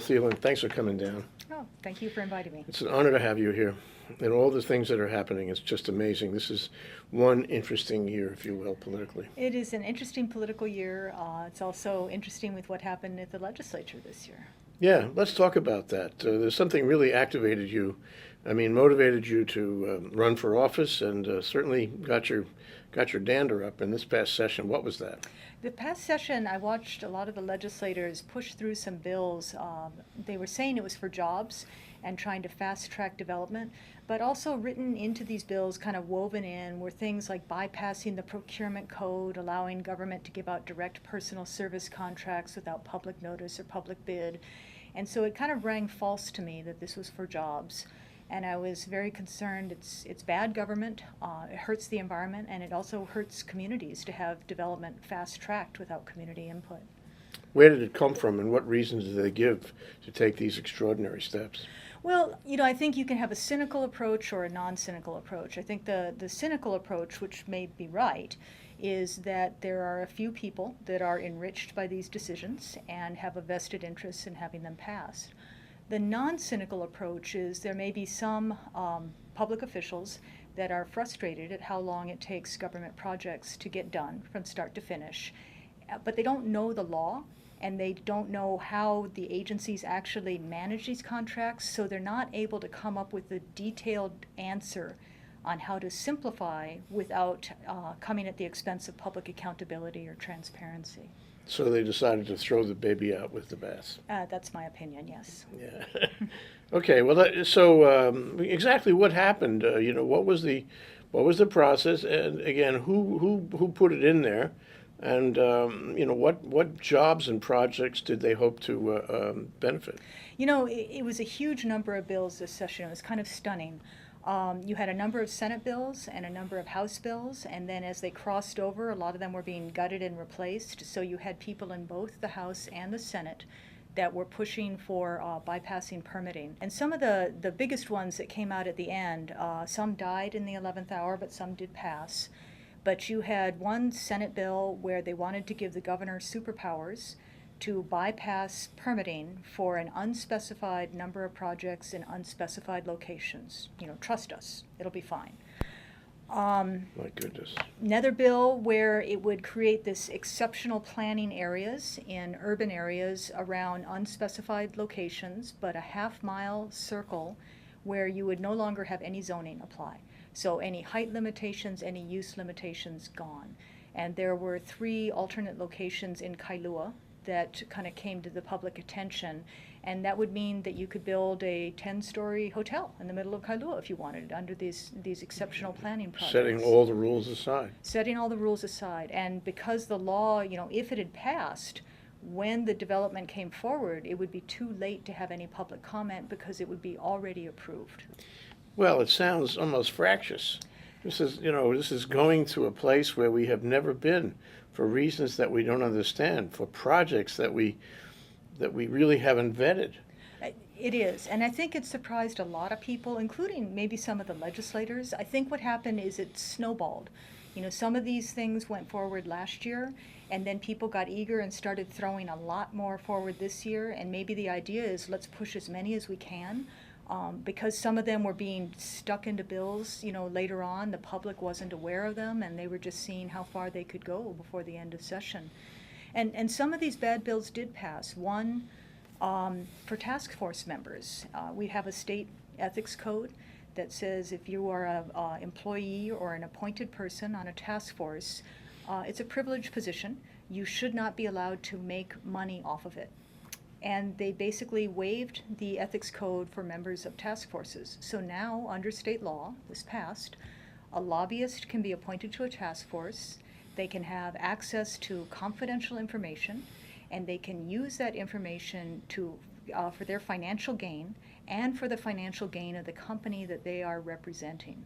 Thielen, thanks for coming down. Oh, thank you for inviting me. It's an honor to have you here. And all the things that are happening, it's just amazing. This is one interesting year, if you will, politically. It is an interesting political year. It's also interesting with what happened at the legislature this year. Yeah, let's talk about that. There's something really motivated you to run for office, and certainly got your dander up in this past session. What was that? The past session, I watched a lot of the legislators push through some bills. They were saying it was for jobs and trying to fast-track development, but also written into these bills, kind of woven in, were things like bypassing the procurement code, allowing government to give out direct personal service contracts without public notice or public bid. And so it kind of rang false to me that this was for jobs. And I was very concerned. It's bad government, it hurts the environment, and it also hurts communities to have development fast-tracked without community input. Where did it come from, and what reasons did they give to take these extraordinary steps? Well, I think you can have a cynical approach or a non-cynical approach. I think the cynical approach, which may be right, is that there are a few people that are enriched by these decisions and have a vested interest in having them passed. The non-cynical approach is there may be some public officials that are frustrated at how long it takes government projects to get done from start to finish, but they don't know the law and they don't know how the agencies actually manage these contracts, so they're not able to come up with a detailed answer on how to simplify without coming at the expense of public accountability or transparency. So they decided to throw the baby out with the bath. That's my opinion, yes. Yeah. Okay. Well, exactly what happened? What was the process? And again, who put it in there? And what jobs and projects did they hope to benefit? It was a huge number of bills this session. It was kind of stunning. You had a number of Senate bills and a number of House bills, and then as they crossed over, a lot of them were being gutted and replaced. So you had people in both the House and the Senate that were pushing for bypassing permitting. And some of the biggest ones that came out at the end, some died in the 11th hour, but some did pass. But you had one Senate bill where they wanted to give the governor superpowers to bypass permitting for an unspecified number of projects in unspecified locations. Trust us, it'll be fine. My goodness. Another bill where it would create this exceptional planning areas in urban areas around unspecified locations, but a half-mile circle where you would no longer have any zoning apply. So any height limitations, any use limitations, gone. And there were 3 alternate locations in Kailua that kind of came to the public attention, and that would mean that you could build a 10-story hotel in the middle of Kailua if you wanted, under these exceptional planning projects. Setting all the rules aside. Setting all the rules aside, and because the law, if it had passed, when the development came forward, it would be too late to have any public comment because it would be already approved. Well, it sounds almost fractious. This is going to a place where we have never been, for reasons that we don't understand, for projects that we really haven't vetted. It is, and I think it surprised a lot of people, including maybe some of the legislators. I think what happened is it snowballed. Some of these things went forward last year, and then people got eager and started throwing a lot more forward this year, and maybe the idea is let's push as many as we can. Because some of them were being stuck into bills, later on, the public wasn't aware of them, and they were just seeing how far they could go before the end of session. And some of these bad bills did pass. One, for task force members. We have a state ethics code that says if you are an employee or an appointed person on a task force, it's a privileged position. You should not be allowed to make money off of it. And they basically waived the ethics code for members of task forces. So now, under state law, this passed, a lobbyist can be appointed to a task force. They can have access to confidential information, and they can use that information for their financial gain and for the financial gain of the company that they are representing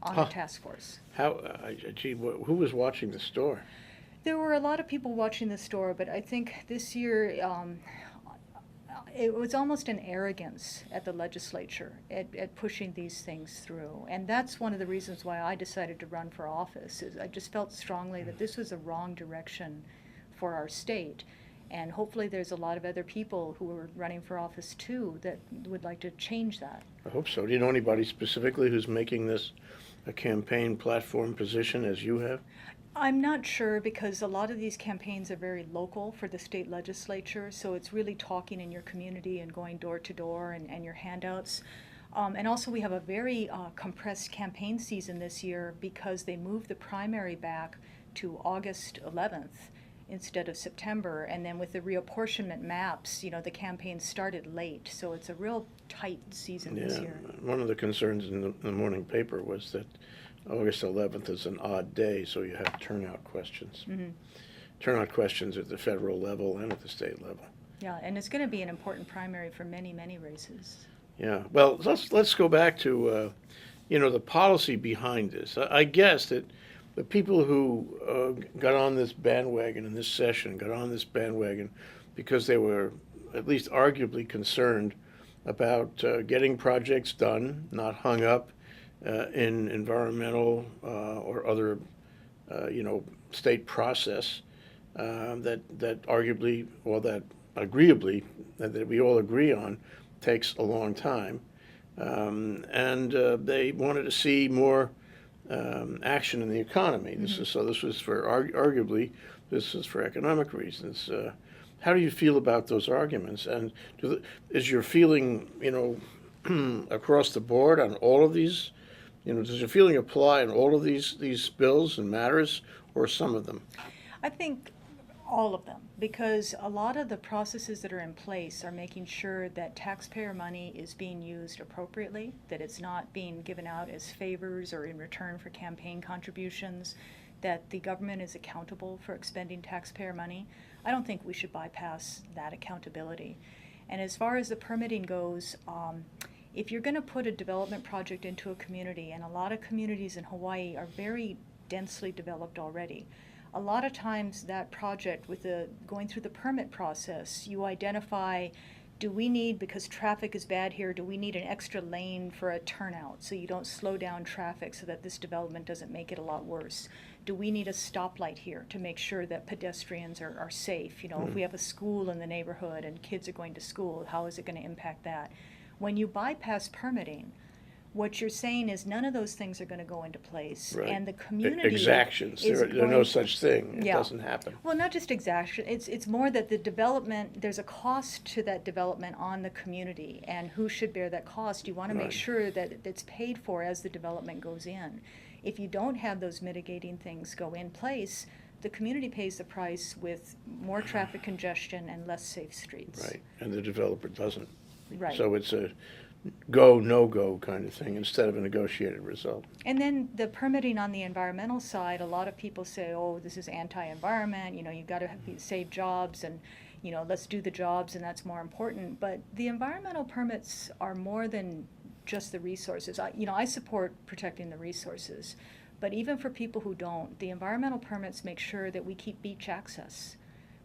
on the task force. Who was watching the store? There were a lot of people watching the store, but I think this year, it was almost an arrogance at the legislature at pushing these things through. And that's one of the reasons why I decided to run for office. Is I just felt strongly that this was a wrong direction for our state. And hopefully there's a lot of other people who are running for office too that would like to change that. I hope so. Do you know anybody specifically who's making this a campaign platform position as you have? I'm not sure because a lot of these campaigns are very local for the state legislature, so it's really talking in your community and going door to door and your handouts. And also we have a very compressed campaign season this year because they moved the primary back to August 11th instead of September. And then with the reapportionment maps, the campaign started late, so it's a real tight season this year. One of the concerns in the morning paper was that August 11th is an odd day, so you have turnout questions. Mm-hmm. Turnout questions at the federal level and at the state level. Yeah, and it's going to be an important primary for many, many races. Yeah, well, let's go back to the policy behind this. I guess that the people who got on this bandwagon in this session got on this bandwagon because they were at least arguably concerned about getting projects done, not hung up in environmental or other, state process that arguably, or that agreeably, that we all agree on, takes a long time. And they wanted to see more action in the economy. This was for arguably, this is for economic reasons. How do you feel about those arguments? And is your feeling, across the board on all of these? Does your feeling apply in all of these bills and matters, or some of them? I think all of them, because a lot of the processes that are in place are making sure that taxpayer money is being used appropriately, that it's not being given out as favors or in return for campaign contributions, that the government is accountable for expending taxpayer money. I don't think we should bypass that accountability. And as far as the permitting goes, if you're going to put a development project into a community, and a lot of communities in Hawaii are very densely developed already, a lot of times that project, with going through the permit process, you identify, do we need, because traffic is bad here, do we need an extra lane for a turnout so you don't slow down traffic so that this development doesn't make it a lot worse? Do we need a stoplight here to make sure that pedestrians are safe? If we have a school in the neighborhood and kids are going to school, how is it going to impact that? When you bypass permitting, what you're saying is none of those things are going to go into place, Right. and the community Exactions. is There are no such thing. It Yeah. doesn't happen. Well, not just exaction. It's more that the development, there's a cost to that development on the community, and who should bear that cost? You want to make Right. sure that it's paid for as the development goes in. If you don't have those mitigating things go in place, the community pays the price with more traffic congestion and less safe streets. Right, and the developer doesn't. Right. So it's a go, no-go kind of thing instead of a negotiated result. And then the permitting on the environmental side, a lot of people say, oh, this is anti-environment, you've got to save jobs, and, let's do the jobs, and that's more important. But the environmental permits are more than just the resources. I support protecting the resources, but even for people who don't, the environmental permits make sure that we keep beach access.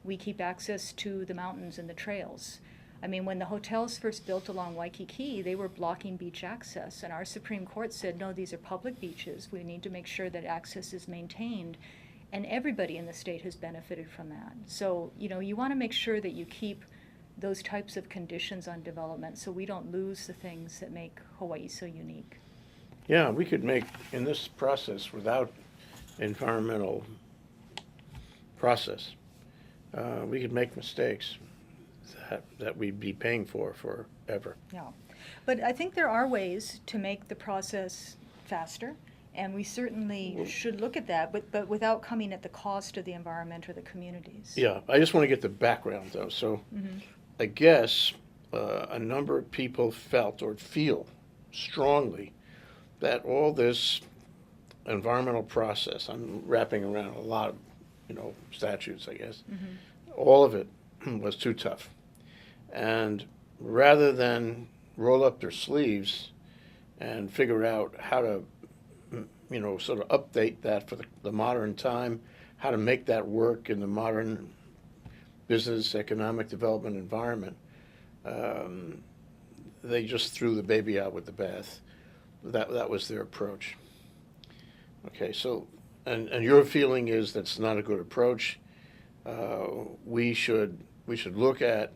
We keep access to the mountains and the trails. I mean, when the hotels first built along Waikiki, they were blocking beach access, and our Supreme Court said, no, these are public beaches. We need to make sure that access is maintained, and everybody in the state has benefited from that. So, you want to make sure that you keep those types of conditions on development so we don't lose the things that make Hawaii so unique. Yeah, we could make, in this process, without environmental process, we could make mistakes that we'd be paying for forever. Yeah, but I think there are ways to make the process faster, and we certainly should look at that, but without coming at the cost of the environment or the communities. Yeah, I just want to get the background, though. So I guess a number of people felt or feel strongly that all this environmental process, I'm wrapping around a lot of, statutes, I guess, all of it was too tough. And rather than roll up their sleeves and figure out how to, sort of update that for the modern time, how to make that work in the modern business, economic development environment, they just threw the baby out with the bath. That was their approach. Okay, so, and your feeling is that's not a good approach. We should we should look at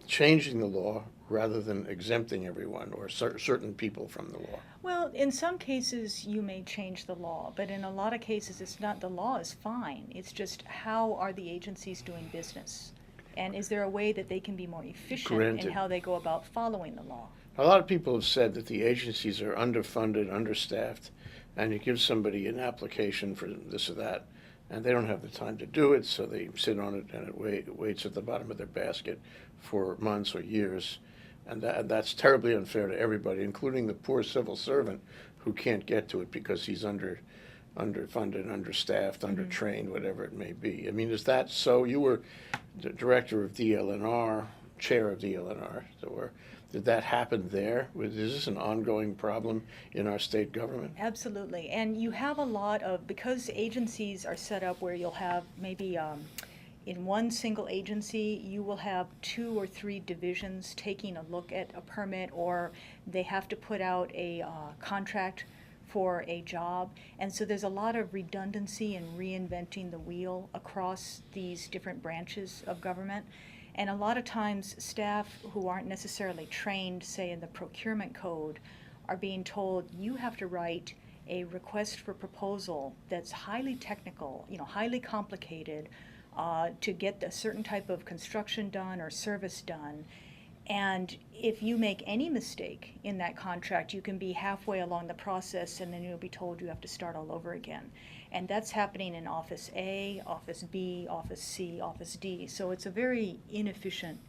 changing the law rather than exempting everyone or certain people from the law. Well, in some cases, you may change the law, but in a lot of cases, it's not, the law is fine. It's just how are the agencies doing business? And is there a way that they can be more efficient Granted. in how they go about following the law? A lot of people have said that the agencies are underfunded, understaffed, and you give somebody an application for this or that, and they don't have the time to do it, so they sit on it and it waits at the bottom of their basket for months or years. And that's terribly unfair to everybody, including the poor civil servant who can't get to it because he's underfunded, understaffed, undertrained, whatever it may be. I mean, is that so? You were the director of DLNR, chair of DLNR, did that happen there? Is this an ongoing problem in our state government? Absolutely. And you have a lot of, because agencies are set up where you'll have maybe in one single agency, you will have 2 or 3 divisions taking a look at a permit, or they have to put out a contract for a job. And so there's a lot of redundancy and reinventing the wheel across these different branches of government. And a lot of times staff who aren't necessarily trained, say in the procurement code, are being told you have to write a request for proposal that's highly technical, highly complicated, to get a certain type of construction done or service done. And if you make any mistake in that contract, you can be halfway along the process and then you'll be told you have to start all over again. And that's happening in Office A, Office B, Office C, Office D. So it's a very inefficient,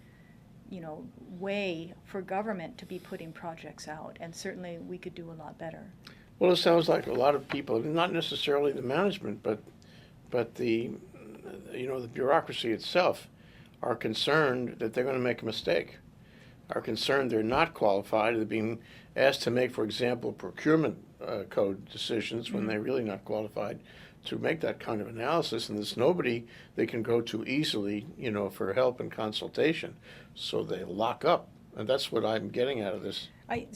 way for government to be putting projects out. And certainly we could do a lot better. Well, it sounds like a lot of people, not necessarily the management, but the the bureaucracy itself, are concerned that they're going to make a mistake, are concerned they're not qualified, they're being asked to make, for example, procurement code decisions when they're really not qualified to make that kind of analysis, and there's nobody they can go to easily, for help and consultation, so they lock up. And that's what I'm getting out of this.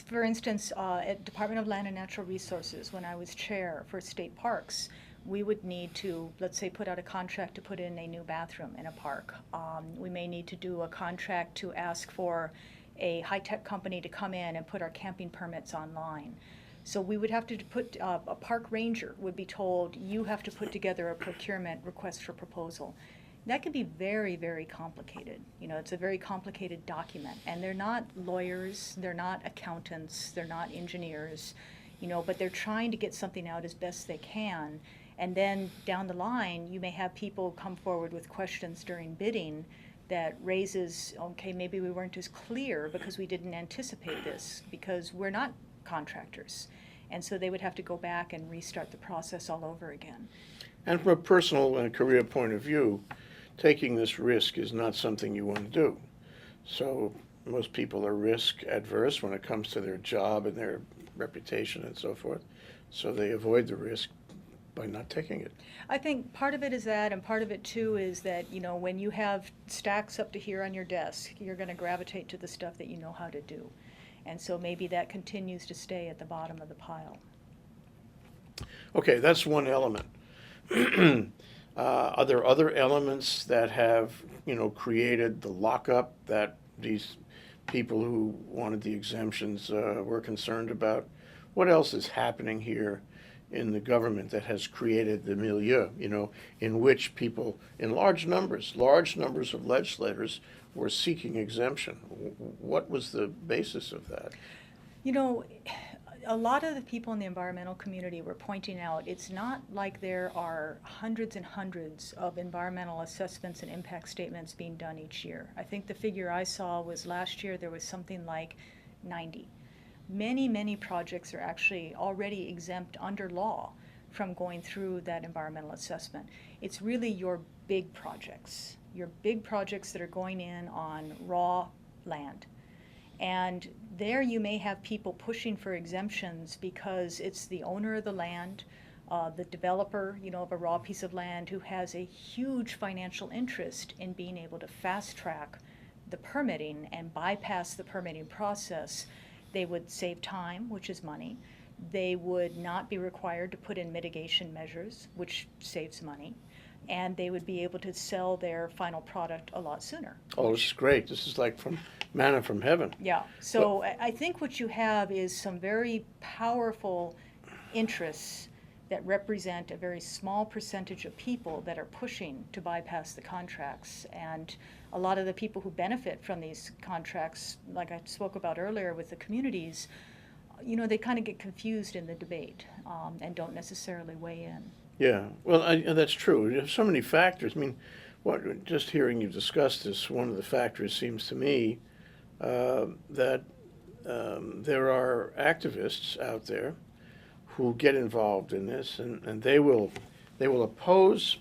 For instance, at Department of Land and Natural Resources, when I was chair for state parks, we would need to, let's say, put out a contract to put in a new bathroom in a park. We may need to do a contract to ask for a high-tech company to come in and put our camping permits online. So we would have to put, a park ranger would be told, you have to put together a procurement request for proposal. That can be very, very complicated. It's a very complicated document. And they're not lawyers, they're not accountants, they're not engineers, but they're trying to get something out as best they can. And then down the line, you may have people come forward with questions during bidding that raises, okay, maybe we weren't as clear because we didn't anticipate this, because we're not contractors. And so they would have to go back and restart the process all over again. And from a personal and career point of view, taking this risk is not something you want to do. So most people are risk adverse when it comes to their job and their reputation and so forth. So they avoid the risk by not taking it. I think part of it is that, and part of it too is that, when you have stacks up to here on your desk, you're going to gravitate to the stuff that you know how to do. And so maybe that continues to stay at the bottom of the pile. Okay, that's one element. Are there other elements that have, created the lockup that these people who wanted the exemptions were concerned about? What else is happening here in the government that has created the milieu, in which people, in large numbers of legislators were seeking exemption? What was the basis of that? A lot of the people in the environmental community were pointing out it's not like there are hundreds and hundreds of environmental assessments and impact statements being done each year. I think the figure I saw was last year there was something like 90. Many, many projects are actually already exempt under law from going through that environmental assessment. It's really your big projects that are going in on raw land. And there you may have people pushing for exemptions because it's the owner of the land, the developer, of a raw piece of land who has a huge financial interest in being able to fast track the permitting and bypass the permitting process. They would save time, which is money. They would not be required to put in mitigation measures, which saves money. and they would be able to sell their final product a lot sooner. Oh, this is great. This is like from manna from heaven. Yeah, so I think what you have is some very powerful interests that represent a very small percentage of people that are pushing to bypass the contracts. And a lot of the people who benefit from these contracts, like I spoke about earlier with the communities, they kind of get confused in the debate and don't necessarily weigh in. Yeah, well, that's true. There's so many factors. I mean, just hearing you discuss this, one of the factors seems to me that there are activists out there who get involved in this, and they will oppose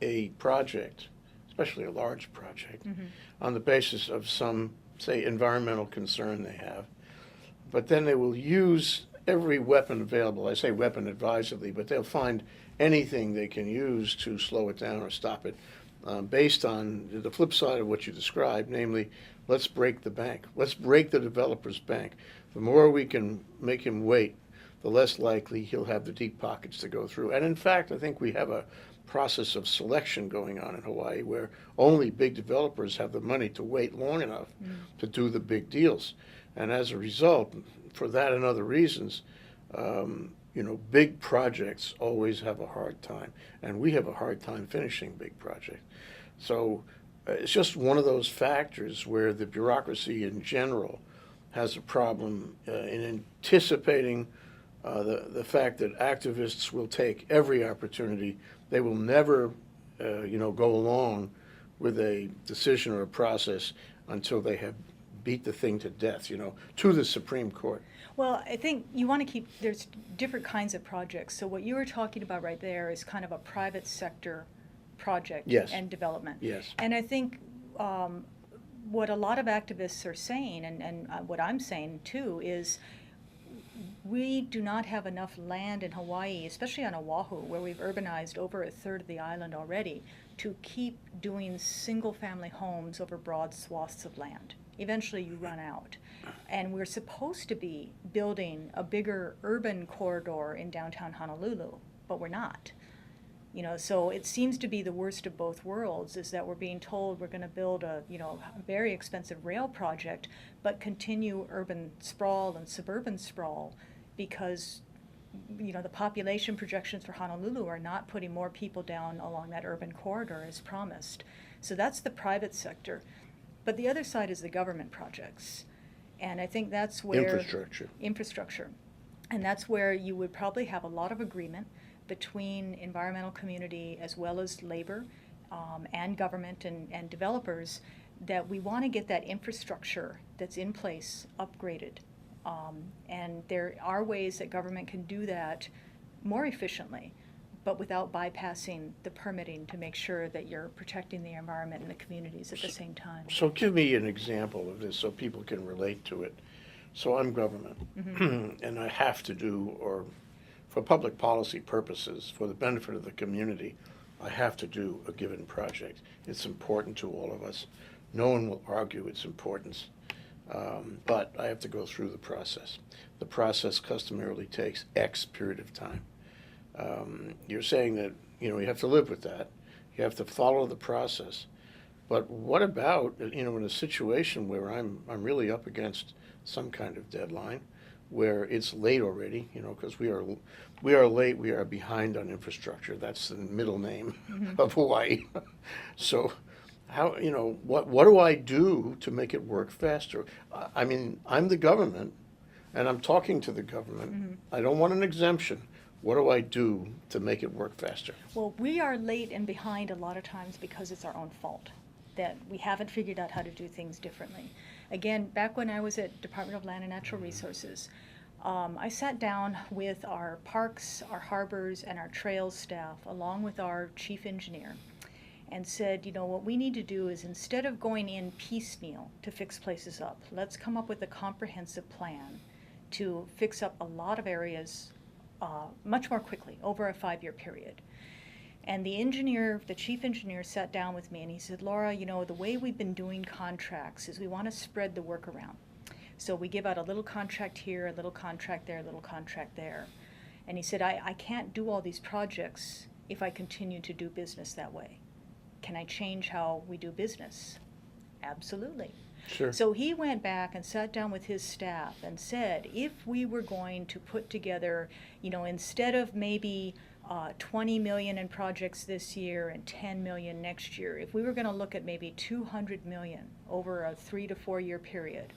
a project, especially a large project, on the basis of some, say, environmental concern they have. But then they will use every weapon available. I say weapon advisedly, but they'll find anything they can use to slow it down or stop it, based on the flip side of what you described, namely, let's break the bank. Let's break the developer's bank. The more we can make him wait, the less likely he'll have the deep pockets to go through. And in fact, I think we have a process of selection going on in Hawaii where only big developers have the money to wait long enough to do the big deals. And as a result, for that and other reasons, big projects always have a hard time. And we have a hard time finishing big projects. So it's just one of those factors where the bureaucracy in general has a problem in anticipating the fact that activists will take every opportunity. They will never, go along with a decision or a process until they have beat the thing to death, to the Supreme Court. Well, I think you want to there's different kinds of projects. So what you were talking about right there is kind of a private sector project Yes. and development. Yes. And I think what a lot of activists are saying, and what I'm saying too, is we do not have enough land in Hawaii, especially on Oahu, where we've urbanized over a third of the island already, to keep doing single-family homes over broad swaths of land. Eventually you run out. And we're supposed to be building a bigger urban corridor in downtown Honolulu, but we're not. So it seems to be the worst of both worlds, is that we're being told we're going to build a very expensive rail project, but continue urban sprawl and suburban sprawl because the population projections for Honolulu are not putting more people down along that urban corridor as promised. So that's the private sector. But the other side is the government projects. And I think that's where infrastructure. And that's where you would probably have a lot of agreement between environmental community as well as labor and government and developers that we want to get that infrastructure that's in place upgraded. And there are ways that government can do that more efficiently, but without bypassing the permitting to make sure that you're protecting the environment and the communities at the same time. So give me an example of this so people can relate to it. So I'm government, and I have to do, or for public policy purposes, for the benefit of the community, I have to do a given project. It's important to all of us. No one will argue its importance, but I have to go through the process. The process customarily takes X period of time. You're saying that you have to live with that. You have to follow the process. But what about in a situation where I'm really up against some kind of deadline, where it's late already, because we are late, we are behind on infrastructure. That's the middle name of Hawaii. So how, what do I do to make it work faster? I mean, I'm the government, and I'm talking to the government. I don't want an exemption. What do I do to make it work faster? Well, we are late and behind a lot of times because it's our own fault, that we haven't figured out how to do things differently. Again, back when I was at Department of Land and Natural Resources, I sat down with our parks, our harbors, and our trails staff, along with our chief engineer, and said, what we need to do is, instead of going in piecemeal to fix places up, let's come up with a comprehensive plan to fix up a lot of areas much more quickly, over a 5-year period. And the chief engineer sat down with me and he said, Laura, the way we've been doing contracts is we want to spread the work around. So we give out a little contract here, a little contract there, a little contract there. And he said, I can't do all these projects if I continue to do business that way? Can I change how we do business? Absolutely. Sure. So he went back and sat down with his staff and said, if we were going to put together, instead of maybe 20 million in projects this year and 10 million next year, if we were going to look at maybe 200 million over a 3 to 4 year period,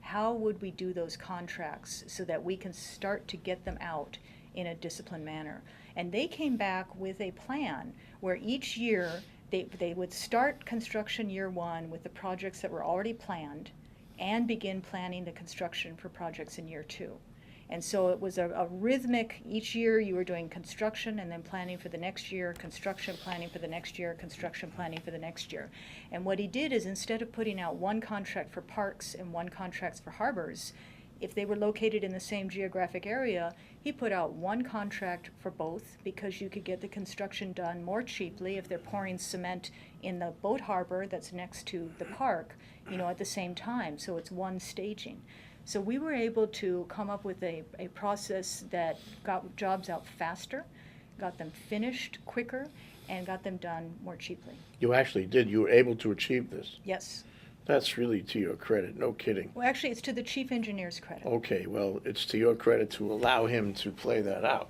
how would we do those contracts so that we can start to get them out in a disciplined manner? And they came back with a plan where each year they would start construction year one with the projects that were already planned and begin planning the construction for projects in year two. And so it was a rhythmic, each year you were doing construction and then planning for the next year, construction, planning for the next year, construction, planning for the next year. And what he did is, instead of putting out one contract for parks and one contract for harbors, if they were located in the same geographic area, he put out one contract for both, because you could get the construction done more cheaply if they're pouring cement in the boat harbor that's next to the park, at the same time. So it's one staging. So we were able to come up with a process that got jobs out faster, got them finished quicker, and got them done more cheaply. You actually did. You were able to achieve this. Yes. That's really to your credit. No kidding. Well, actually, it's to the chief engineer's credit. Okay, well, it's to your credit to allow him to play that out,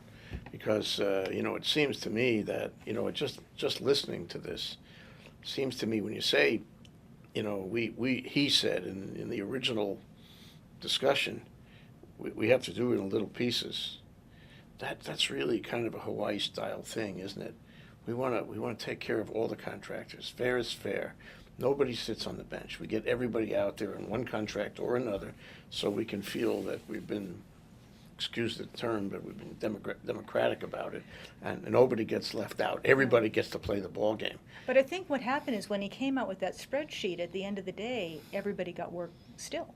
because it seems to me that just listening to this seems to me, when you say, he said in the original discussion, we have to do it in little pieces. That's really kind of a Hawaii style thing, isn't it? We want to take care of all the contractors. Fair is fair. Nobody sits on the bench. We get everybody out there in one contract or another, so we can feel that we've been, excuse the term, but we've been democratic about it, and nobody gets left out. Everybody gets to play the ball game. But I think what happened is, when he came out with that spreadsheet, at the end of the day, everybody got work still.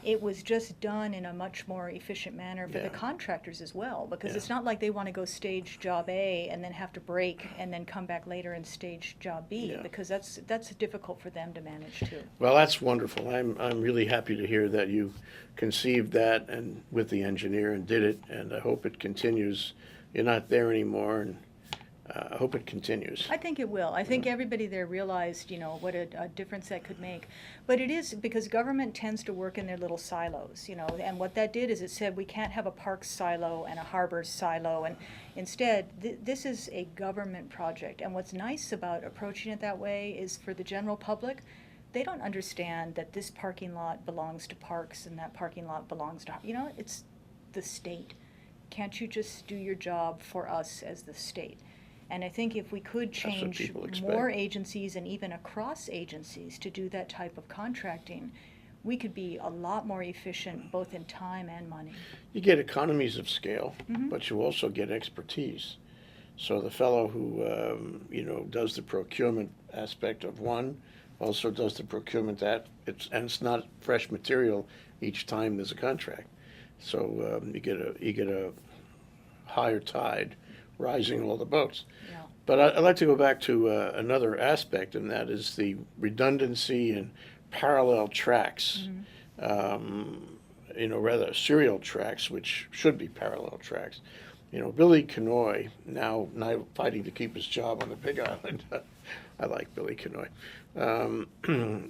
It was just done in a much more efficient manner for the contractors as well, because it's not like they want to go stage job A and then have to break and then come back later and stage job B, because that's difficult for them to manage too. Well, that's wonderful. I'm really happy to hear that you conceived that and with the engineer and did it, and I hope it continues. You're not there anymore, and I hope it continues. I think it will. I think everybody there realized, what a difference that could make. But it is because government tends to work in their little silos, and what that did is it said we can't have a parks silo and a harbors silo, and instead this is a government project. And what's nice about approaching it that way is, for the general public, they don't understand that this parking lot belongs to parks and that parking lot belongs to, it's the state. Can't you just do your job for us as the state? And I think if we could change more agencies, and even across agencies, to do that type of contracting, we could be a lot more efficient, both in time and money. You get economies of scale, but you also get expertise. So the fellow who does the procurement aspect of one also does the procurement and it's not fresh material each time there's a contract. So you get a higher tide rising all the boats. Yeah. But I'd like to go back to another aspect, and that is the redundancy and parallel tracks, rather serial tracks, which should be parallel tracks. Billy Kenoi, now fighting to keep his job on the Big Island, I like Billy Kenoi,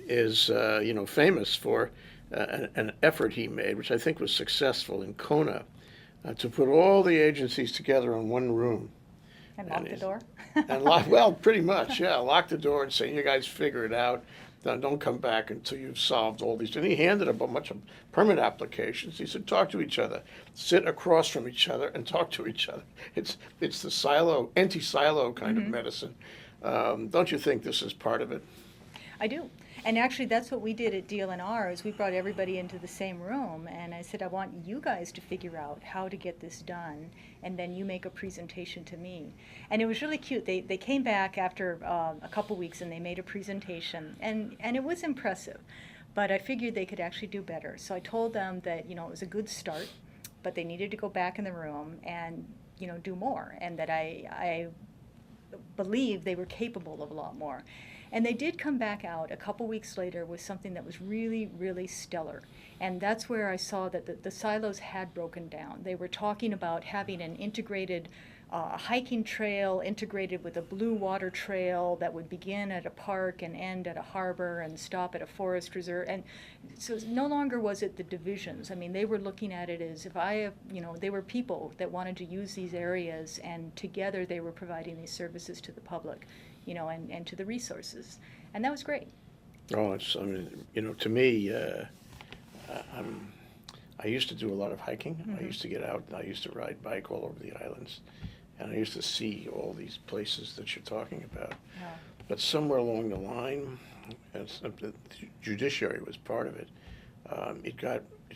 is famous for an effort he made, which I think was successful in Kona, to put all the agencies together in one room. And lock the door? Well, pretty much, yeah. Lock the door and say, you guys figure it out. Don't come back until you've solved all these. And he handed a bunch of permit applications. He said, talk to each other. Sit across from each other and talk to each other. It's the anti-silo kind of medicine. Don't you think this is part of it? I do. And actually, that's what we did at DLNR, is we brought everybody into the same room, and I said, I want you guys to figure out how to get this done, and then you make a presentation to me. And it was really cute. They came back after a couple weeks, and they made a presentation, and it was impressive. But I figured they could actually do better. So I told them that, it was a good start, but they needed to go back in the room and, do more, and that I believed they were capable of a lot more. And they did come back out a couple weeks later with something that was really, really stellar. And that's where I saw that the silos had broken down. They were talking about having an integrated a hiking trail integrated with a blue water trail that would begin at a park and end at a harbor and stop at a forest reserve. And so no longer was it the divisions. I mean, they were looking at it as if they were people that wanted to use these areas, and together they were providing these services to the public, and to the resources. And that was great. Oh, to me, I used to do a lot of hiking. Mm-hmm. I used to get out. I used to ride bike all over the islands, and I used to see all these places that you're talking about. Yeah. But somewhere along the line, the judiciary was part of it. It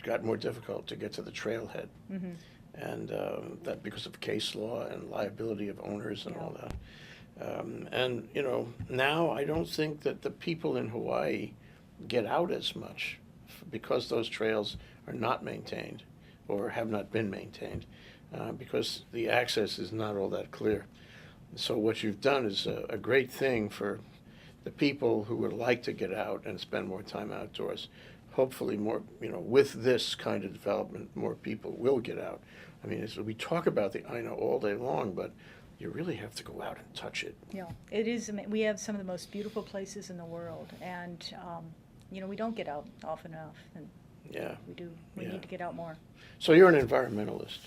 got more difficult to get to the trailhead, Mm-hmm. and that because of case law and liability of owners and all that. And now I don't think that the people in Hawaii get out as much because those trails are not maintained or have not been maintained, because the access is not all that clear. So what you've done is a great thing for the people who would like to get out and spend more time outdoors. Hopefully more, with this kind of development, more people will get out. I mean, we talk about the Aina all day long, but you really have to go out and touch it. Yeah, it is. We have some of the most beautiful places in the world, and we don't get out often enough. And Yeah. we do. We Yeah. need to get out more. So you're an environmentalist.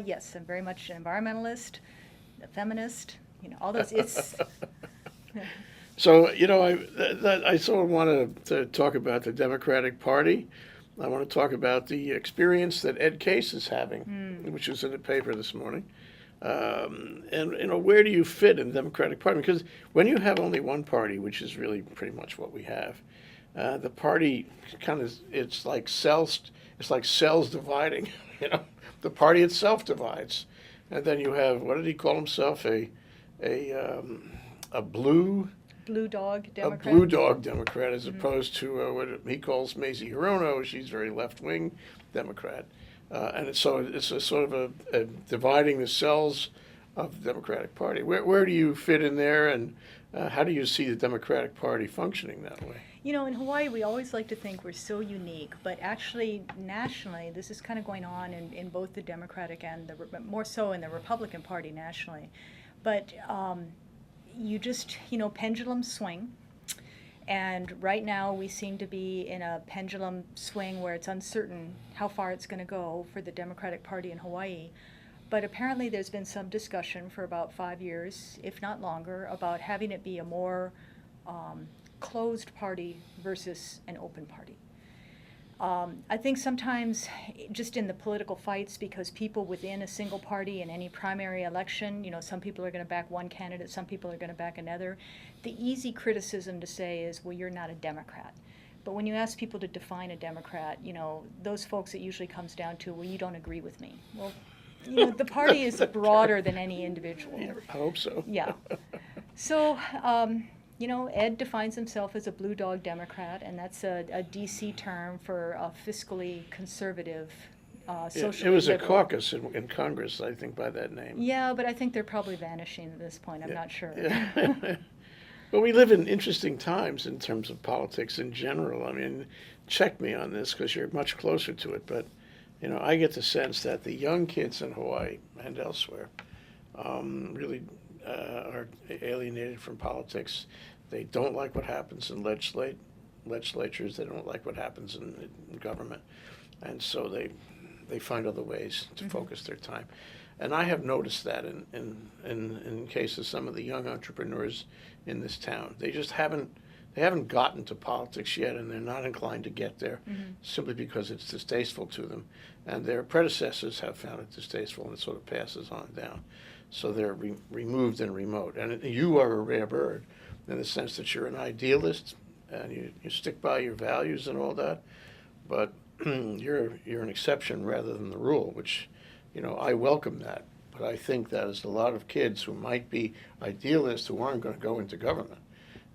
Yes, I'm very much an environmentalist, a feminist. All those. It's. So I sort of wanted to talk about the Democratic Party. I want to talk about the experience that Ed Case is having, which is in the paper this morning. And where do you fit in the Democratic Party? Because when you have only one party, which is really pretty much what we have, the party it's like cells dividing. The party itself divides, and then you have, what did he call himself, a blue Dog Democrat. A blue dog Democrat, as opposed to what he calls Mazie Hirono. She's very left-wing Democrat. And it's a sort of a dividing the cells of the Democratic Party. Where do you fit in there, and how do you see the Democratic Party functioning that way? In Hawaii, we always like to think we're so unique, but actually, nationally, this is kind of going on in both the Democratic and more so in the Republican Party nationally. But you just, pendulums swing. And right now we seem to be in a pendulum swing where it's uncertain how far it's going to go for the Democratic Party in Hawaii. But apparently there's been some discussion for about 5 years, if not longer, about having it be a more closed party versus an open party. I think sometimes just in the political fights, because people within a single party in any primary election, some people are going to back one candidate, some people are going to back another. The easy criticism to say is, well, you're not a Democrat. But when you ask people to define a Democrat, those folks, it usually comes down to, well, you don't agree with me. Well, the party is broader than any individual. Yeah, I hope so. Yeah. So, Ed defines himself as a blue dog Democrat, and that's a D.C. term for a fiscally conservative, socially It was liberal. a caucus in Congress, I think, by that name. Yeah, but I think they're probably vanishing at this point. I'm not sure. Yeah. Well, we live in interesting times in terms of politics in general. I mean, check me on this because you're much closer to it, but I get the sense that the young kids in Hawaii and elsewhere really are alienated from politics. They don't like what happens in legislatures. They don't like what happens in government, and so they find other ways to focus their time. And I have noticed that in case of some of the young entrepreneurs in this town. They just haven't gotten to politics yet, and they're not inclined to get there simply because it's distasteful to them. And their predecessors have found it distasteful, and it sort of passes on down. So they're removed and remote. And you are a rare bird in the sense that you're an idealist, and you stick by your values and all that. But you're an exception rather than the rule, which, I welcome that. But I think that is a lot of kids who might be idealists who aren't going to go into government.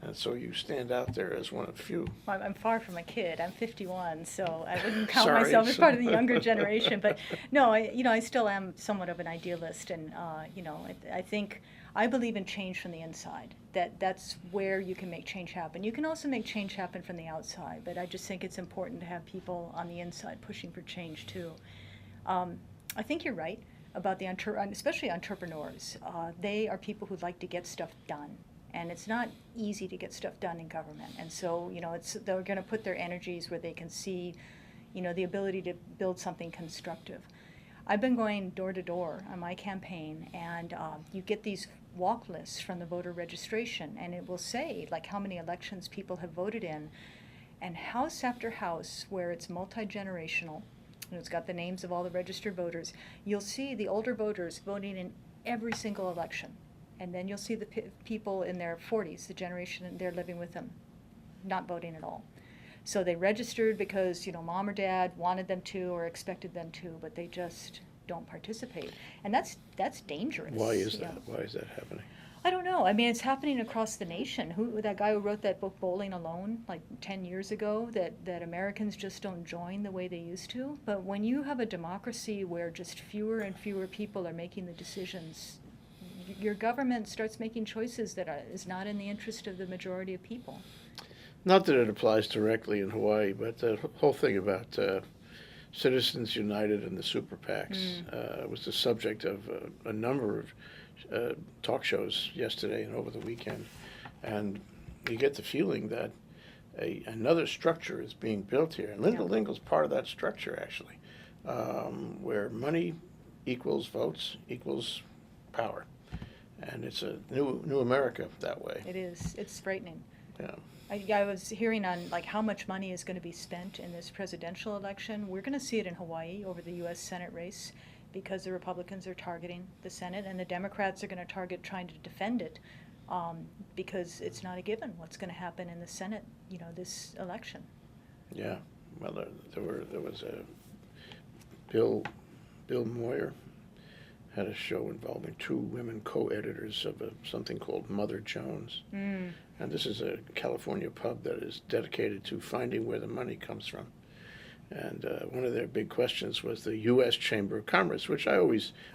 And so you stand out there as one of few. Well, I'm far from a kid. I'm 51, so I wouldn't count Sorry. myself as part of the younger generation. But no, I still am somewhat of an idealist, and I believe in change from the inside. That's where you can make change happen. You can also make change happen from the outside, but I just think it's important to have people on the inside pushing for change too. I think you're right. about especially entrepreneurs. They are people who like to get stuff done. And it's not easy to get stuff done in government. And so, they're going to put their energies where they can see, the ability to build something constructive. I've been going door to door on my campaign, and you get these walk lists from the voter registration, and it will say, like, how many elections people have voted in. And house after house, where it's multi-generational, and it's got the names of all the registered voters, you'll see the older voters voting in every single election. And then you'll see the people in their 40s, the generation they're living with them, not voting at all. So they registered because, mom or dad wanted them to or expected them to, but they just don't participate. And that's dangerous. Why is that? Why is that happening? I don't know. I mean, it's happening across the nation. That guy who wrote that book, Bowling Alone, like 10 years ago, that Americans just don't join the way they used to. But when you have a democracy where just fewer and fewer people are making the decisions, your government starts making choices that is not in the interest of the majority of people. Not that it applies directly in Hawaii, but the whole thing about Citizens United and the super PACs was the subject of a number of talk shows yesterday and over the weekend. And you get the feeling that another structure is being built here. And Linda Lingle's part of that structure, actually, where money equals votes equals power. And it's a new America that way. It is. It's frightening. Yeah. I was hearing on how much money is going to be spent in this presidential election. We're going to see it in Hawaii over the U.S. Senate race because the Republicans are targeting the Senate, and the Democrats are going to target trying to defend it because it's not a given what's going to happen in the Senate, this election. Yeah. Well, there was a Bill Moyer had a show involving two women co-editors of something called Mother Jones. And this is a California pub that is dedicated to finding where the money comes from. And one of their big questions was the U.S. Chamber of Commerce, which I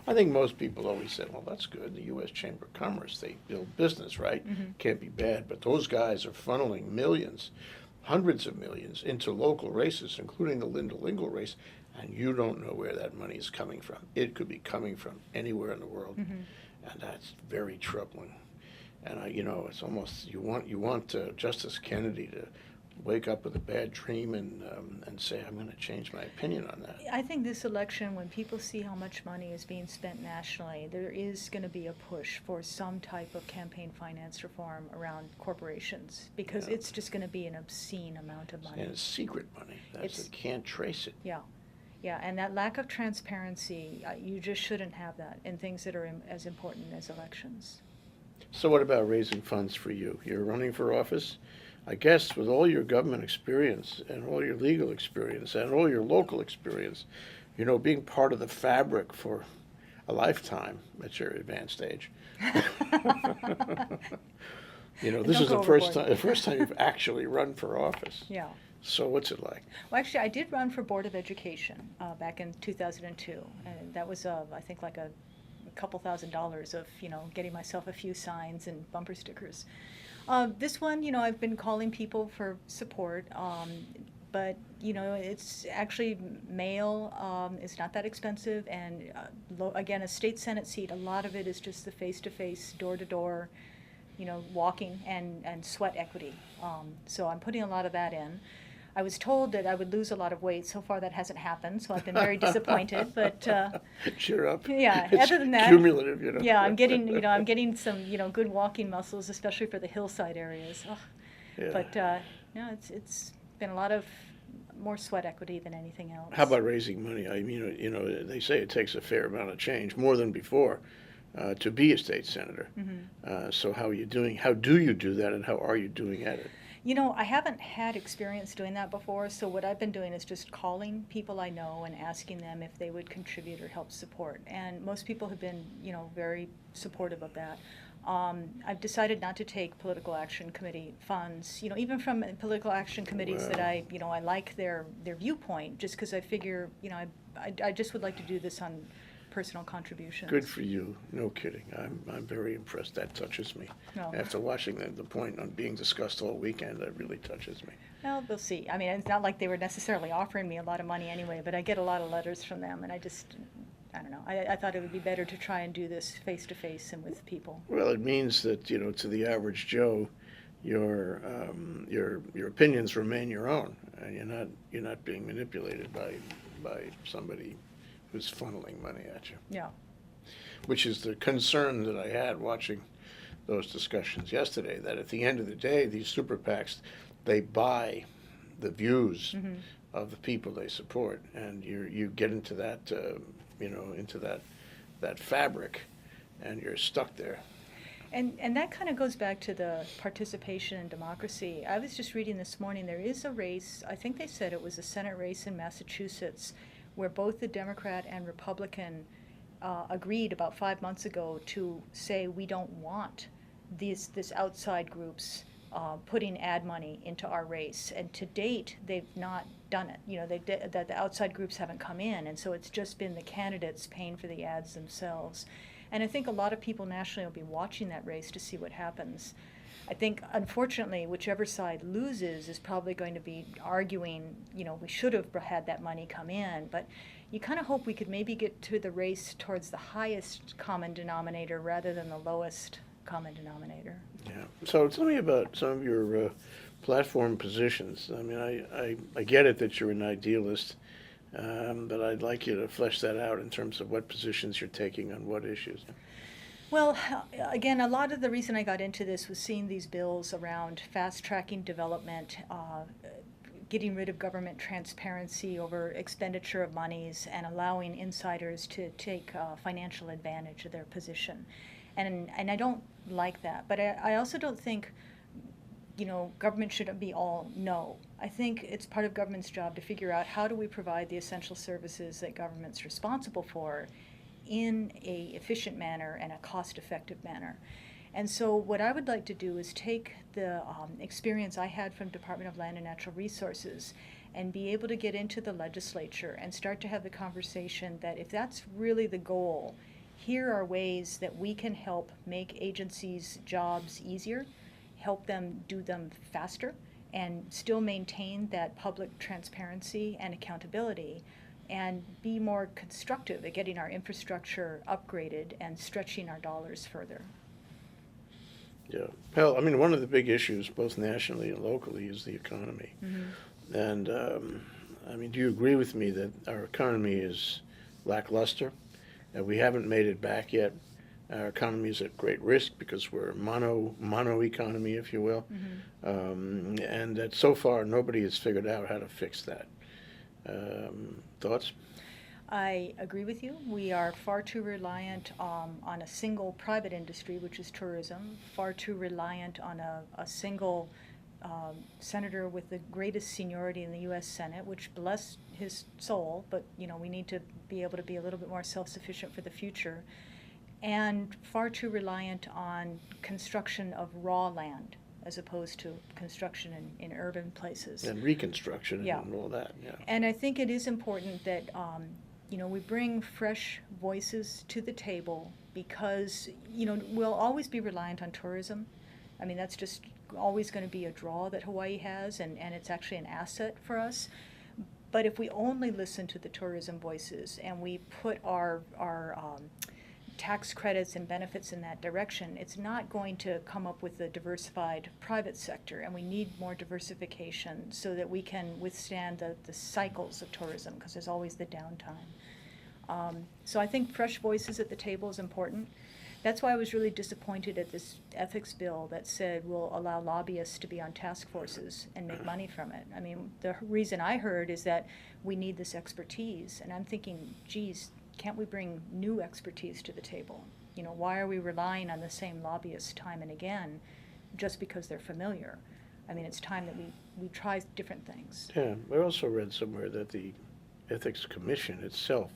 think most people always said, well, that's good. The U.S. Chamber of Commerce, they build business, right? Mm-hmm. Can't be bad. But those guys are funneling millions, hundreds of millions into local races, including the Linda Lingle race, and you don't know where that money is coming from. It could be coming from anywhere in the world, and that's very troubling. And it's almost you want Justice Kennedy to wake up with a bad dream and say, I'm going to change my opinion on that. I think this election, when people see how much money is being spent nationally, there is going to be a push for some type of campaign finance reform around corporations because it's just going to be an obscene amount of money. And it's secret money. You can't trace it. Yeah, and that lack of transparency, you just shouldn't have that in things that are as important as elections. So what about raising funds for you? You're running for office. I guess with all your government experience and all your legal experience and all your local experience, being part of the fabric for a lifetime at your advanced age. This is the first time you've actually run for office. Yeah. So what's it like? Well, actually, I did run for Board of Education back in 2002, and that was, I think, like a couple $1,000s of, getting myself a few signs and bumper stickers. This one, I've been calling people for support, but, it's actually mail is not that expensive, and again, a state Senate seat, a lot of it is just the face-to-face, door-to-door, walking and sweat equity. So I'm putting a lot of that in. I was told that I would lose a lot of weight. So far, that hasn't happened, so I've been very disappointed. But cheer up. Yeah. It's other than that, cumulative, Yeah, I'm getting some, good walking muscles, especially for the hillside areas. Yeah. But it's been a lot of more sweat equity than anything else. How about raising money? I mean, they say it takes a fair amount of change, more than before, to be a state senator. So how are you doing? How do you do that, and how are you doing at it? I haven't had experience doing that before, so what I've been doing is just calling people I know and asking them if they would contribute or help support. And most people have been, very supportive of that. I've decided not to take political action committee funds, even from political action committees that I like their viewpoint, just because I figure, I just would like to do this on personal contributions. Good for you. No kidding. I'm very impressed. That touches me. No. After watching the point on being discussed all weekend, that really touches me. Well, we'll see. I mean, it's not like they were necessarily offering me a lot of money anyway, but I get a lot of letters from them, and I don't know. I thought it would be better to try and do this face to face and with people. Well, it means that, to the average Joe, your opinions remain your own, and you're not being manipulated by somebody who's funneling money at you. Yeah. Which is the concern that I had watching those discussions yesterday. That at the end of the day, these super PACs, they buy the views Mm-hmm. of the people they support, and you get into that into that fabric, and you're stuck there. And that kind of goes back to the participation in democracy. I was just reading this morning, there is a race, I think they said it was a Senate race in Massachusetts, where both the Democrat and Republican agreed about 5 months ago to say we don't want this outside groups putting ad money into our race. And to date, they've not done it. That the outside groups haven't come in, and so it's just been the candidates paying for the ads themselves. And I think a lot of people nationally will be watching that race to see what happens. I think, unfortunately, whichever side loses is probably going to be arguing, we should have had that money come in. But you kind of hope we could maybe get to the race towards the highest common denominator rather than the lowest common denominator. Yeah. So tell me about some of your platform positions. I mean, I get it that you're an idealist, but I'd like you to flesh that out in terms of what positions you're taking on what issues. Well, again, a lot of the reason I got into this was seeing these bills around fast-tracking development, getting rid of government transparency over expenditure of monies, and allowing insiders to take financial advantage of their position. And I don't like that. But I also don't think, government shouldn't be all no. I think it's part of government's job to figure out how do we provide the essential services that government's responsible for in a efficient manner and a cost-effective manner. And so what I would like to do is take the experience I had from Department of Land and Natural Resources and be able to get into the legislature and start to have the conversation that if that's really the goal, here are ways that we can help make agencies' jobs easier, help them do them faster, and still maintain that public transparency and accountability, and be more constructive at getting our infrastructure upgraded and stretching our dollars further. Yeah. Hell, I mean, one of the big issues, both nationally and locally, is the economy. Mm-hmm. And, I mean, do you agree with me that our economy is lackluster? We haven't made it back yet. Our economy is at great risk because we're a mono economy, if you will. Mm-hmm. And that so far nobody has figured out how to fix that. Thoughts? I agree with you. We are far too reliant on a single private industry, which is tourism, far too reliant on a single senator with the greatest seniority in the U.S. Senate, which bless his soul, but we need to be able to be a little bit more self-sufficient for the future, and far too reliant on construction of raw land as opposed to construction in urban places. And reconstruction Yeah. and all that, yeah. And I think it is important that we bring fresh voices to the table because we'll always be reliant on tourism. I mean, that's just always going to be a draw that Hawaii has, and it's actually an asset for us. But if we only listen to the tourism voices and we put our tax credits and benefits in that direction, it's not going to come up with a diversified private sector, and we need more diversification so that we can withstand the cycles of tourism, because there's always the downtime. So I think fresh voices at the table is important. That's why I was really disappointed at this ethics bill that said we'll allow lobbyists to be on task forces and make money from it. I mean, the reason I heard is that we need this expertise, and I'm thinking, geez, can't we bring new expertise to the table? Why are we relying on the same lobbyists time and again just because they're familiar? I mean, it's time that we try different things. Yeah, I also read somewhere that the Ethics Commission itself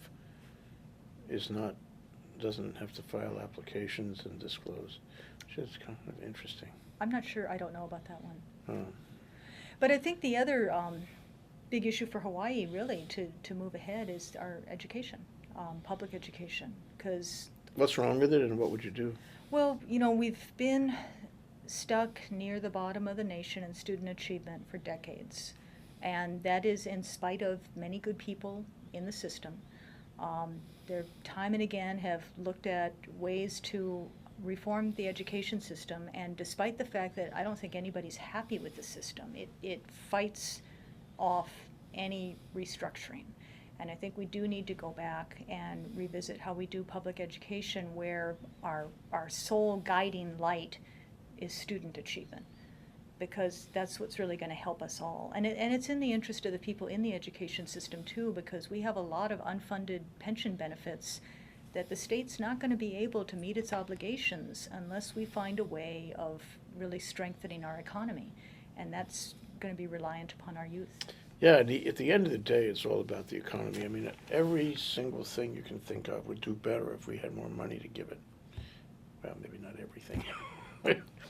doesn't have to file applications and disclose, which is kind of interesting. I'm not sure, I don't know about that one. Oh. But I think the other big issue for Hawaii, really, to move ahead is our education, public education, because... What's wrong with it, and what would you do? Well, we've been stuck near the bottom of the nation in student achievement for decades, and that is in spite of many good people in the system. They time and again have looked at ways to reform the education system, and despite the fact that I don't think anybody's happy with the system, it fights off any restructuring. And I think we do need to go back and revisit how we do public education, where our sole guiding light is student achievement, because that's what's really going to help us all. And it's in the interest of the people in the education system too, because we have a lot of unfunded pension benefits that the state's not going to be able to meet its obligations unless we find a way of really strengthening our economy. And that's going to be reliant upon our youth. Yeah, at the end of the day, it's all about the economy. I mean, every single thing you can think of would do better if we had more money to give it. Well, maybe not everything.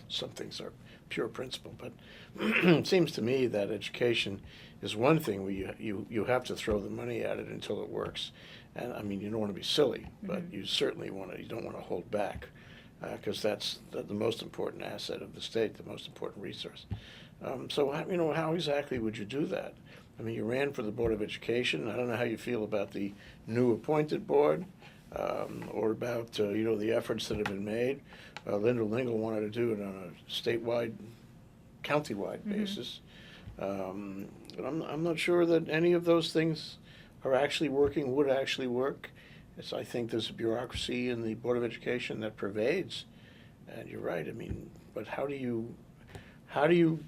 Some things are pure principle, but it seems to me that education is one thing where you have to throw the money at it until it works. And I mean, you don't want to be silly, but you certainly you don't want to hold back, because that's the most important asset of the state, the most important resource. So, how exactly would you do that? I mean, you ran for the Board of Education. I don't know how you feel about the new appointed board, or about, the efforts that have been made. Linda Lingle wanted to do it on a statewide, countywide basis. But I'm not sure that any of those things are actually working, would actually work. I think there's a bureaucracy in the Board of Education that pervades. And you're right, I mean, but how do you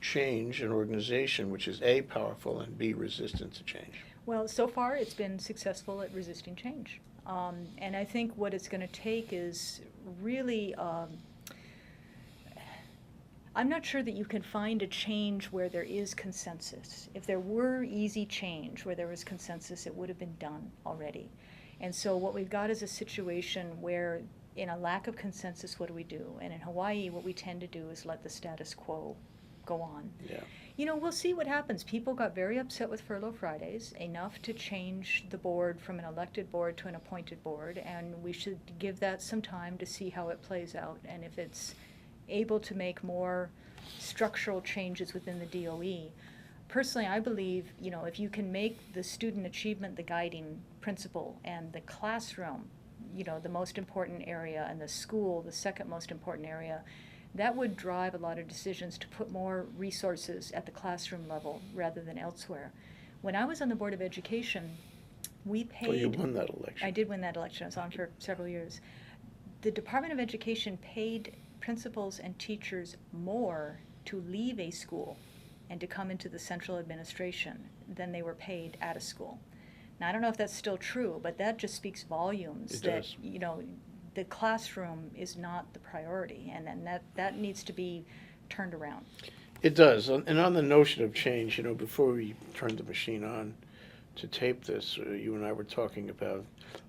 change an organization which is A, powerful, and B, resistant to change? Well, so far it's been successful at resisting change. And I think what it's going to take is really, I'm not sure that you can find a change where there is consensus. If there were easy change where there was consensus, it would have been done already. And so what we've got is a situation where, in a lack of consensus, what do we do? And in Hawaii, what we tend to do is let the status quo go on. Yeah. We'll see what happens. People got very upset with Furlough Fridays, enough to change the board from an elected board to an appointed board, and we should give that some time to see how it plays out. And if it's able to make more structural changes within the DOE, personally, I believe, if you can make the student achievement the guiding principle, and the classroom, the most important area, and the school the second most important area, that would drive a lot of decisions to put more resources at the classroom level rather than elsewhere. When I was on the Board of Education, we paid... Well, you won that election. I did win that election. I was on for several years. The Department of Education paid principals and teachers more to leave a school and to come into the central administration than they were paid at a school. Now, I don't know if that's still true, but that just speaks volumes. It that, does. The classroom is not the priority, and then that needs to be turned around. It does. And on the notion of change, before we turned the machine on to tape this, you and I were talking about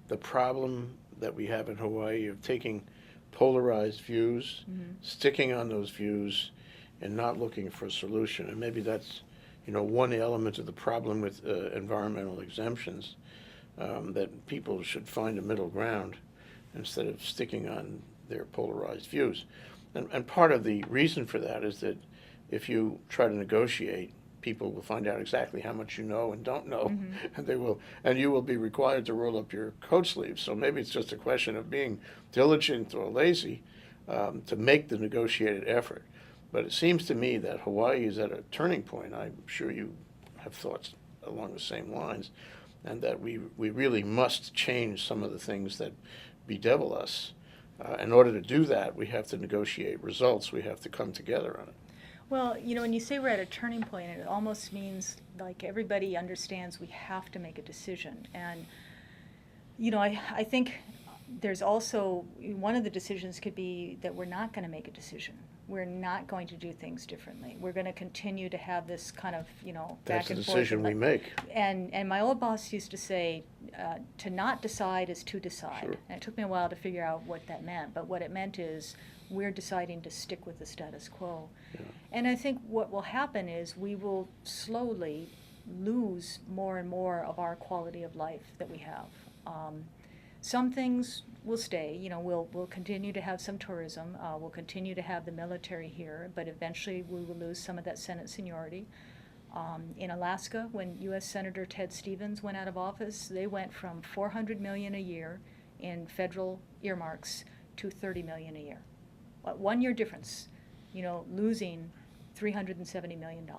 the problem that we have in Hawaii of taking polarized views, sticking on those views, and not looking for a solution. And maybe that's, one element of the problem with environmental exemptions, that people should find a middle ground instead of sticking on their polarized views. And part of the reason for that is that if you try to negotiate, people will find out exactly how much you know and don't know, and you will be required to roll up your coat sleeves. So maybe it's just a question of being diligent or lazy to make the negotiated effort. But it seems to me that Hawaii is at a turning point. I'm sure you have thoughts along the same lines, and that we really must change some of the things that bedevil us. In order to do that, we have to negotiate results. We have to come together on it. Well, when you say we're at a turning point, it almost means like everybody understands we have to make a decision. And, I think there's also, one of the decisions could be that we're not going to make a decision. We're not going to do things differently. We're going to continue to have this kind of, back and forth. That's the decision we make. And my old boss used to say, to not decide is to decide. Sure. And it took me a while to figure out what that meant. But what it meant is we're deciding to stick with the status quo. Yeah. And I think what will happen is we will slowly lose more and more of our quality of life that we have. Some things will stay. We'll continue to have some tourism. We'll continue to have the military here, but eventually we will lose some of that Senate seniority. In Alaska, when U.S. Senator Ted Stevens went out of office, they went from $400 million a year in federal earmarks to $30 million a year. 1 year difference, losing $370 million.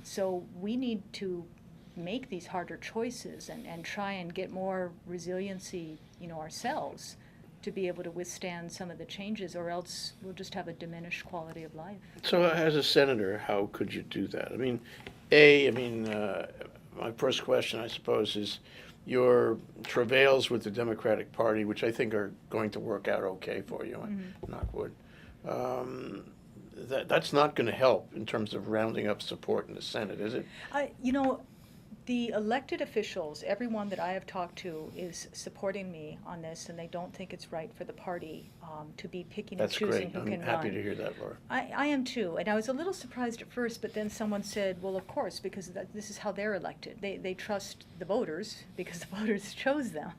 So we need to make these harder choices and try and get more resiliency, ourselves, to be able to withstand some of the changes, or else we'll just have a diminished quality of life. So as a senator, how could you do that? My first question, I suppose, is your travails with the Democratic Party, which I think are going to work out okay for you, knock wood. That's not going to help in terms of rounding up support in the Senate, is it? The elected officials, everyone that I have talked to, is supporting me on this, and they don't think it's right for the party to be picking and choosing who can run. That's great. I'm happy to hear that, Laura. I am too, and I was a little surprised at first, but then someone said, well, of course, because this is how they're elected. They trust the voters because the voters chose them.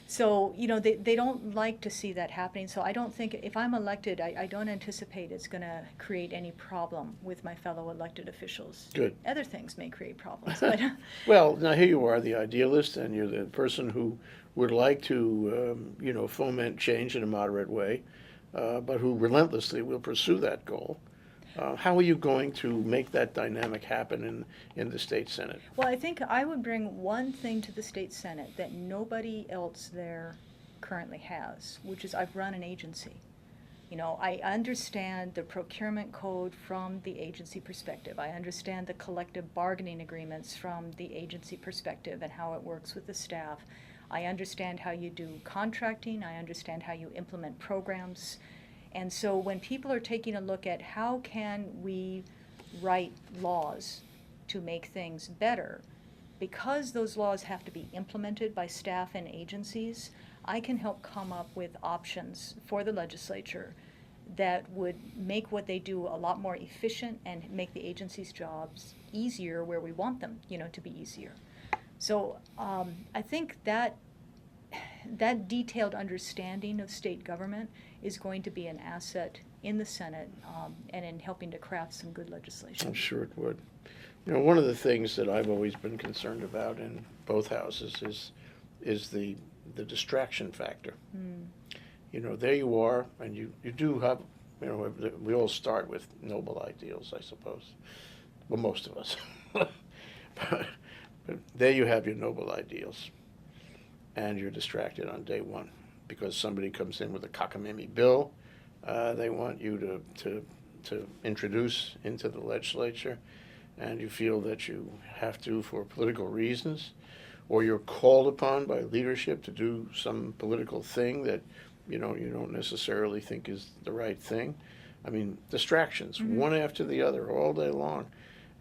So, they don't like to see that happening. So I don't think, if I'm elected, I don't anticipate it's going to create any problem with my fellow elected officials. Good. Other things may create problems. But Well, now here you are, the idealist, and you're the person who would like to, foment change in a moderate way, but who relentlessly will pursue that goal. How are you going to make that dynamic happen in the state Senate? Well, I think I would bring one thing to the state Senate that nobody else there currently has, which is I've run an agency. I understand the procurement code from the agency perspective. I understand the collective bargaining agreements from the agency perspective and how it works with the staff. I understand how you do contracting. I understand how you implement programs. And so when people are taking a look at how can we write laws to make things better, because those laws have to be implemented by staff and agencies, I can help come up with options for the legislature that would make what they do a lot more efficient and make the agency's jobs easier where we want them, to be easier. So I think that detailed understanding of state government is going to be an asset in the Senate and in helping to craft some good legislation. I'm sure it would. One of the things that I've always been concerned about in both houses is the distraction factor. There you are, and you do have, we all start with noble ideals, I suppose. Well, most of us. but there you have your noble ideals, and you're distracted on day one because somebody comes in with a cockamamie bill they want you to introduce into the legislature, and you feel that you have to for political reasons, or you're called upon by leadership to do some political thing that you don't necessarily think is the right thing. Distractions, one after the other, all day long.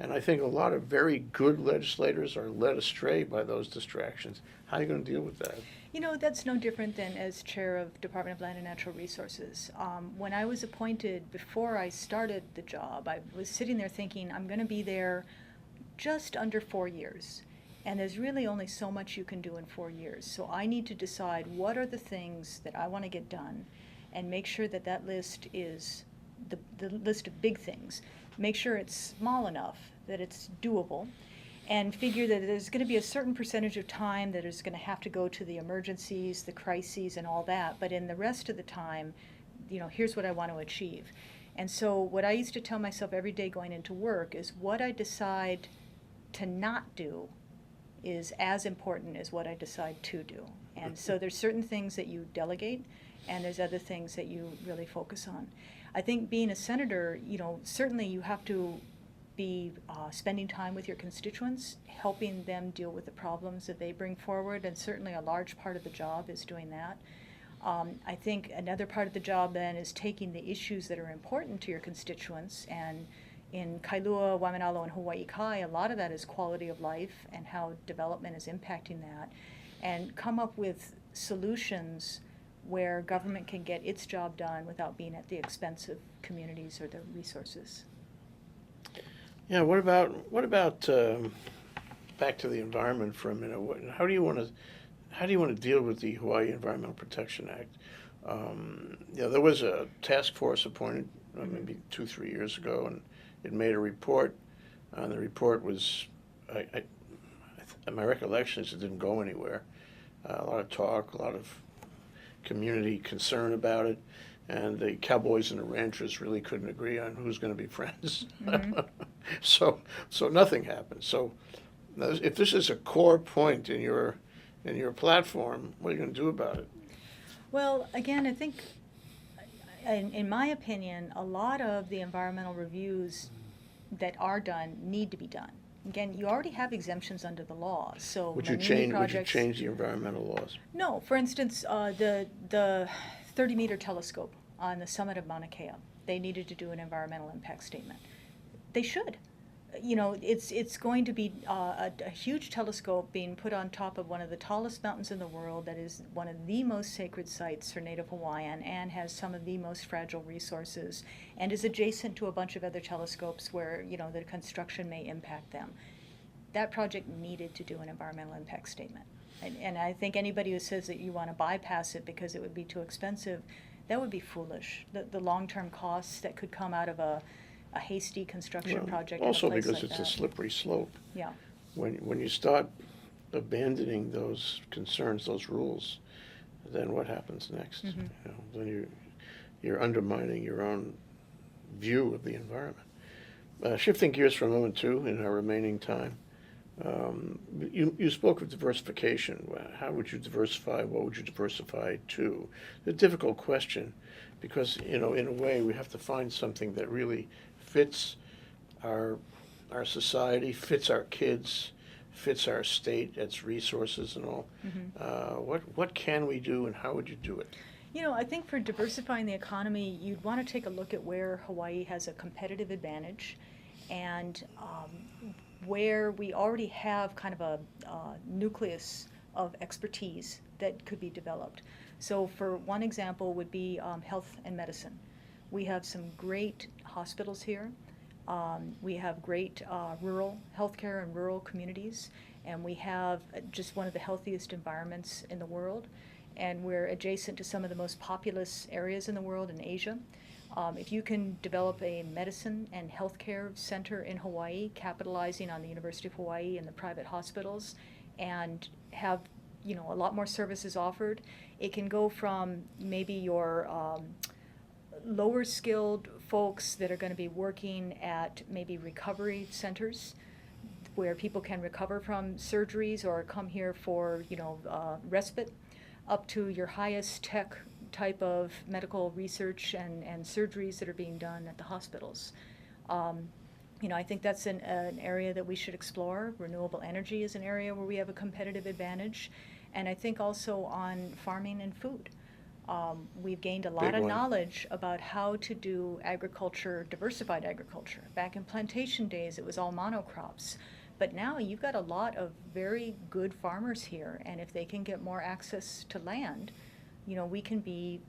And I think a lot of very good legislators are led astray by those distractions. How are you going to deal with that? That's no different than as chair of Department of Land and Natural Resources. When I was appointed, before I started the job, I was sitting there thinking, I'm going to be there just under 4 years. And there's really only so much you can do in 4 years. So I need to decide what are the things that I want to get done and make sure that list is the list of big things. Make sure it's small enough that it's doable, and figure that there's going to be a certain percentage of time that is going to have to go to the emergencies, the crises, and all that. But in the rest of the time, here's what I want to achieve. And so what I used to tell myself every day going into work is what I decide to not do is as important as what I decide to do. And so there's certain things that you delegate, and there's other things that you really focus on. I think being a senator, certainly you have to be spending time with your constituents, helping them deal with the problems that they bring forward, and certainly a large part of the job is doing that. I think another part of the job then is taking the issues that are important to your constituents, and in Kailua, Waimanalo, and Hawaii Kai, a lot of that is quality of life and how development is impacting that, and come up with solutions where government can get its job done without being at the expense of communities or their resources. Yeah. What about back to the environment for a minute? How do you want to deal with the Hawaii Environmental Protection Act? There was a task force appointed maybe 2-3 years ago, it made a report, and the report was, my recollection is it didn't go anywhere. A lot of talk, a lot of community concern about it, and the cowboys and the ranchers really couldn't agree on who's going to be friends. Mm-hmm. so nothing happened. So if this is a core point in your platform, what are you going to do about it? Well, again, I think, in my opinion, a lot of the environmental reviews that are done need to be done. Again, you already have exemptions under the law, so Would you many change the environmental laws? No, for instance, the 30-meter telescope on the summit of Mauna Kea, they needed to do an environmental impact statement. They should. You know, it's going to be a huge telescope being put on top of one of the tallest mountains in the world that is one of the most sacred sites for Native Hawaiian and has some of the most fragile resources and is adjacent to a bunch of other telescopes where, you know, the construction may impact them. That project needed to do an environmental impact statement. And I think anybody who says that you want to bypass it because it would be too expensive, that would be foolish. The long-term costs that could come out of a hasty construction project in a Also place because like it's that. a slippery slope. Yeah. When you start abandoning those concerns, those rules, then what happens next? Mm-hmm. You know, then you're undermining your own view of the environment. Shifting gears for a moment too, in our remaining time, you spoke of diversification. How would you diversify? What would you diversify to? It's a difficult question, because in a way we have to find something that really fits our society, fits our kids, fits our state, its resources and all. Mm-hmm. What can we do, and how would you do it? You know, I think for diversifying the economy, you'd want to take a look at where Hawaii has a competitive advantage and where we already have kind of a nucleus of expertise that could be developed. So for one example would be health and medicine. We have some great hospitals here. We have great rural healthcare and rural communities, and we have just one of the healthiest environments in the world. And we're adjacent to some of the most populous areas in the world in Asia. If you can develop a medicine and healthcare center in Hawaii, capitalizing on the University of Hawaii and the private hospitals, and have, you know, a lot more services offered, it can go from maybe your lower skilled folks that are going to be working at maybe recovery centers where people can recover from surgeries or come here for, you know, respite, up to your highest tech type of medical research and surgeries that are being done at the hospitals. You know, I think that's an area that we should explore. Renewable energy is an area where we have a competitive advantage. And I think also on farming and food. We've gained a lot Big of one. knowledge about how to do agriculture, diversified agriculture. Back in plantation days, it was all monocrops. But now you've got a lot of very good farmers here, and if they can get more access to land, you know, we can be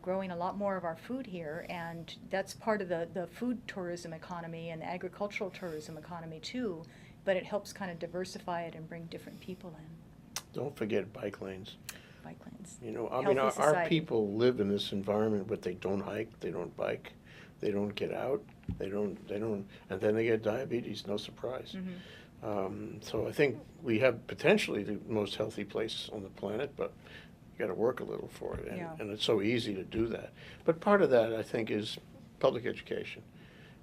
growing a lot more of our food here, and that's part of the food tourism economy and the agricultural tourism economy too, but it helps kind of diversify it and bring different people in. Don't forget bike lanes. Bike lanes. You know, I mean, Healthy our society. people live in this environment, but they don't hike, they don't bike, they don't get out, they don't, and then they get diabetes, no surprise. Mm-hmm. So I think we have potentially the most healthy place on the planet, but you got to work a little for it, and, Yeah. and it's so easy to do that. But part of that, I think, is public education.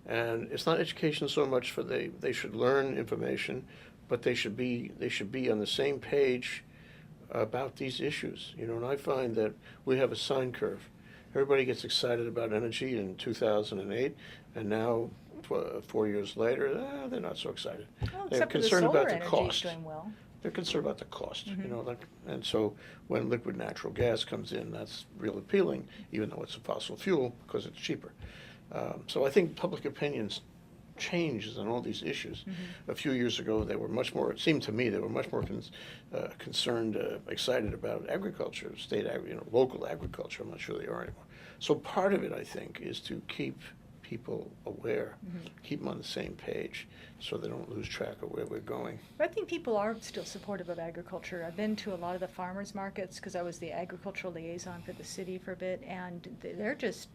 And it's not education so much for they should learn information, but they should be on the same page about these issues. You know, and I find that we have a sine curve. Everybody gets excited about energy in 2008, and now 4 years later, they're not so excited. Well, They're except for the concerned solar about the energy is cost. doing well. They're concerned about the cost, you Mhm. know, like, and so when liquid natural gas comes in, that's real appealing, even though it's a fossil fuel, because it's cheaper. So I think public opinions changes on all these issues. Mhm. A few years ago, they were much more, it seemed to me, they were much more concerned, excited about agriculture, local agriculture. I'm not sure they are anymore. So part of it, I think, is to keep people aware, Mhm. keep them on the same page, so they don't lose track of where we're going. But I think people are still supportive of agriculture. I've been to a lot of the farmers markets because I was the agricultural liaison for the city for a bit, and they're just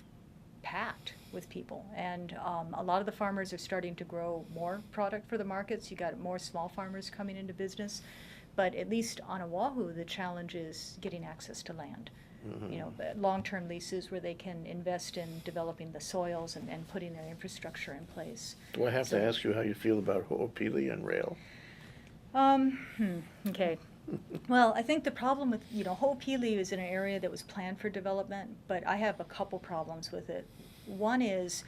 packed with people. And a lot of the farmers are starting to grow more product for the markets. You got more small farmers coming into business. But at least on Oahu, the challenge is getting access to land. You know, long-term leases where they can invest in developing the soils and putting their infrastructure in place. Do I have to ask you how you feel about Ho'opili and rail? Okay. Well, I think the problem with, Ho'opili is in an area that was planned for development, but I have a couple problems with it. One is,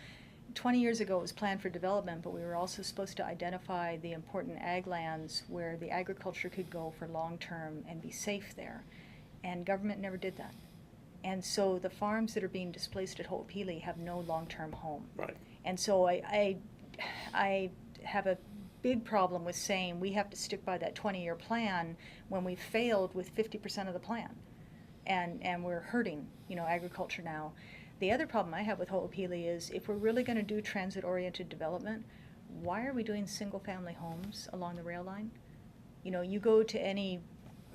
20 years ago it was planned for development, but we were also supposed to identify the important ag lands where the agriculture could go for long-term and be safe there. And government never did that. And so the farms that are being displaced at Ho'opili have no long-term home. Right. And so I have a big problem with saying we have to stick by that 20-year plan when we failed with 50% of the plan. And we're hurting, agriculture now. The other problem I have with Ho'opili is if we're really going to do transit-oriented development, why are we doing single-family homes along the rail line? You go to any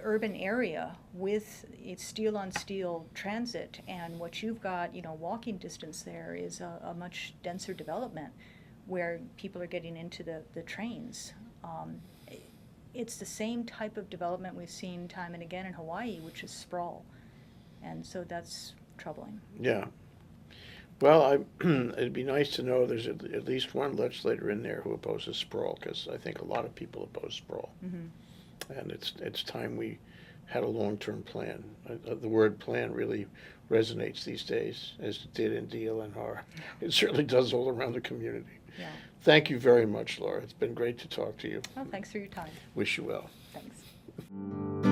urban area with steel-on-steel transit, and what you've got, walking distance there is a much denser development where people are getting into the trains. It's the same type of development we've seen time and again in Hawaii, which is sprawl. And so that's troubling. Yeah. Well, it'd be nice to know there's at least one legislator in there who opposes sprawl, because I think a lot of people oppose sprawl. And it's time we had a long-term plan. The word plan really resonates these days, as it did in DLNR. It certainly does all around the community. Yeah. Thank you very much, Laura. It's been great to talk to you. Well, thanks for your time. Wish you well. Thanks.